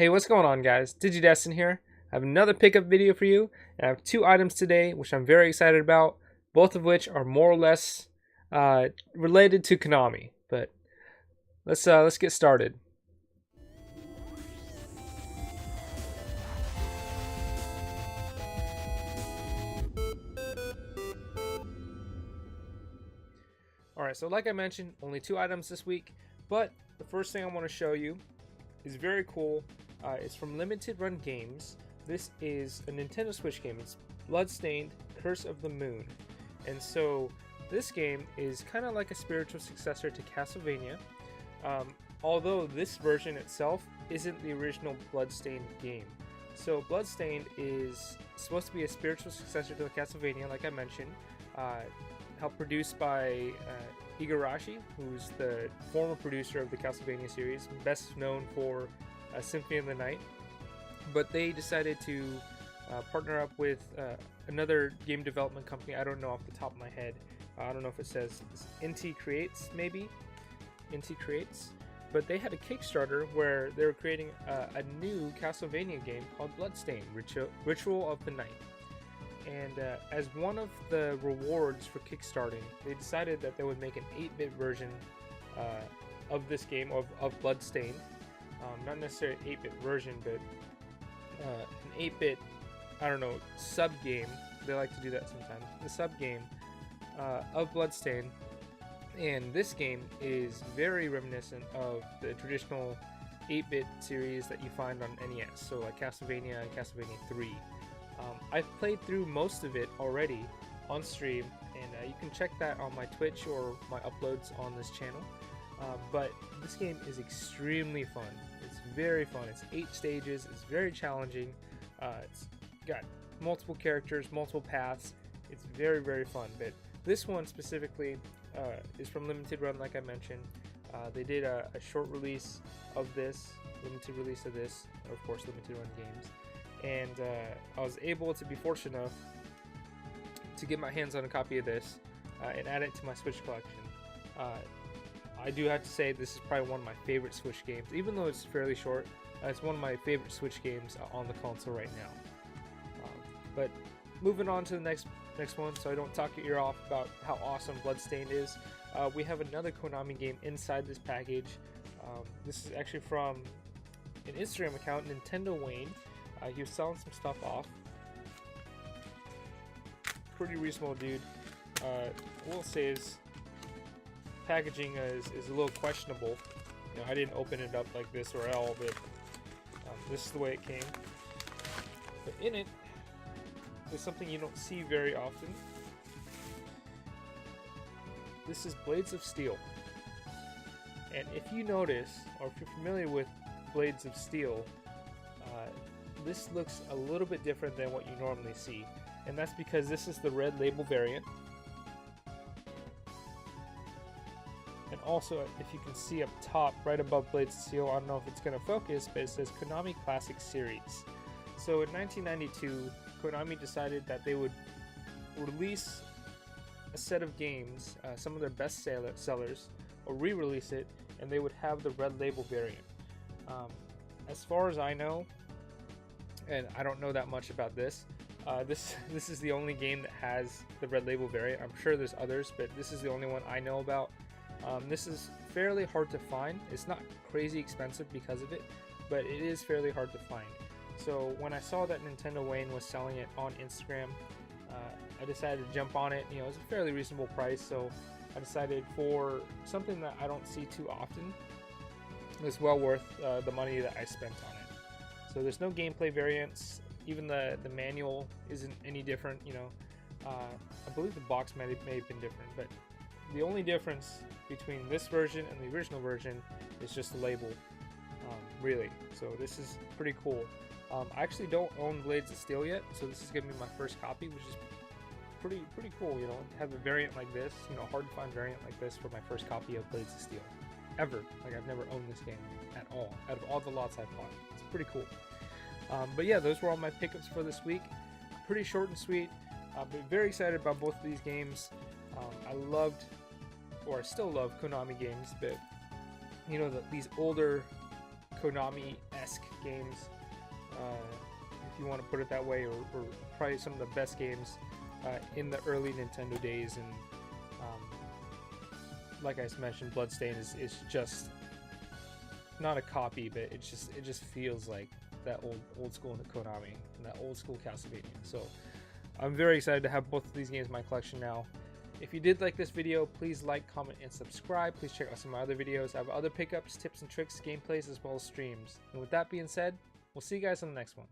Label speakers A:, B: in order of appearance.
A: Hey, what's going on, guys? DigiDestin here. I have another pickup video for you, and I have two items today, which I'm very excited about, both of which are more or less related to Konami. But let's get started. All right, so like I mentioned, only two items this week, but the first thing I want to show you is very cool. It's from Limited Run Games. This is a Nintendo Switch game. It's Bloodstained: Curse of the Moon. And so this game is kind of like a spiritual successor to Castlevania, although this version itself isn't the original Bloodstained game. So Bloodstained is supposed to be a spiritual successor to Castlevania, like I mentioned, helped produced by Igarashi, who's the former producer of the Castlevania series, best known for Symphony of the Night. But they decided to partner up with another game development company. I don't know off the top of my head. I don't know if it says Inti Creates, maybe Inti Creates. But they had a Kickstarter where they were creating a new Castlevania game called Bloodstained: Ritual of the Night. And as one of the rewards for kickstarting, they decided that they would make an 8-bit version of this game, of Bloodstained. Not necessarily an 8-bit version, but an 8-bit, I don't know, sub-game. They like to do that sometimes. The sub-game of Bloodstained. And this game is very reminiscent of the traditional 8-bit series that you find on NES. So like Castlevania and Castlevania 3. I've played through most of it already on stream, and you can check that on my Twitch or my uploads on this channel. But this game is extremely fun. It's very fun. It's 8 stages. It's very challenging. It's got multiple characters, multiple paths. It's very, very fun. But this one specifically is from Limited Run, like I mentioned. They did a short release of this, limited release of this, of course, Limited Run Games. And I was able to be fortunate enough to get my hands on a copy of this and add it to my Switch collection. I do have to say this is probably one of my favorite Switch games, even though it's fairly short. It's one of my favorite Switch games on the console right now. But moving on to the next one, so I don't talk your ear off about how awesome Bloodstained is. We have another Konami game inside this package. This is actually from an Instagram account, Nintendo Wayne. He was selling some stuff off. Pretty reasonable dude. I will say his packaging is a little questionable. You know, I didn't open it up like this or at all, but this is the way it came. But in it is something you don't see very often. This is Blades of Steel. And if you notice, or if you're familiar with Blades of Steel, this looks a little bit different than what you normally see, and that's because this is the red label variant. And also, if you can see up top, right above Blades of Steel, I don't know if it's going to focus, but it says Konami Classic Series. So in 1992, Konami decided that they would release a set of games, some of their best sellers, or re-release it, and they would have the red label variant. As far as I know, and I don't know that much about this. This is the only game that has the red label variant. I'm sure there's others, but this is the only one I know about. This is fairly hard to find. It's not crazy expensive because of it, but it is fairly hard to find. So when I saw that Nintendo Wayne was selling it on Instagram, I decided to jump on it. You know, it's a fairly reasonable price, so I decided for something that I don't see too often, it's well worth the money that I spent on it. So there's no gameplay variants. Even the manual isn't any different. You know, I believe the box may have been different, but the only difference between this version and the original version is just the label, really. So this is pretty cool. I actually don't own Blades of Steel yet, so this is gonna be my first copy, which is pretty cool. You know, to have a variant like this. You know, hard to find variant like this for my first copy of Blades of Steel. Ever. Like, I've never owned this game at all, out of all the lots I've bought. It's pretty cool. But yeah, those were all my pickups for this week. Pretty short and sweet. I've been very excited about both of these games. I loved, or I still love, Konami games, but you know, these older Konami esque games, if you want to put it that way, or probably some of the best games in the early Nintendo days. And like I mentioned, Bloodstain is just not a copy, but it just feels like that old school Konami and that old school Castlevania. So I'm very excited to have both of these games in my collection now. If you did like this video, please like, comment, and subscribe. Please check out some of my other videos. I have other pickups, tips and tricks, gameplays, as well as streams. And with that being said, we'll see you guys on the next one.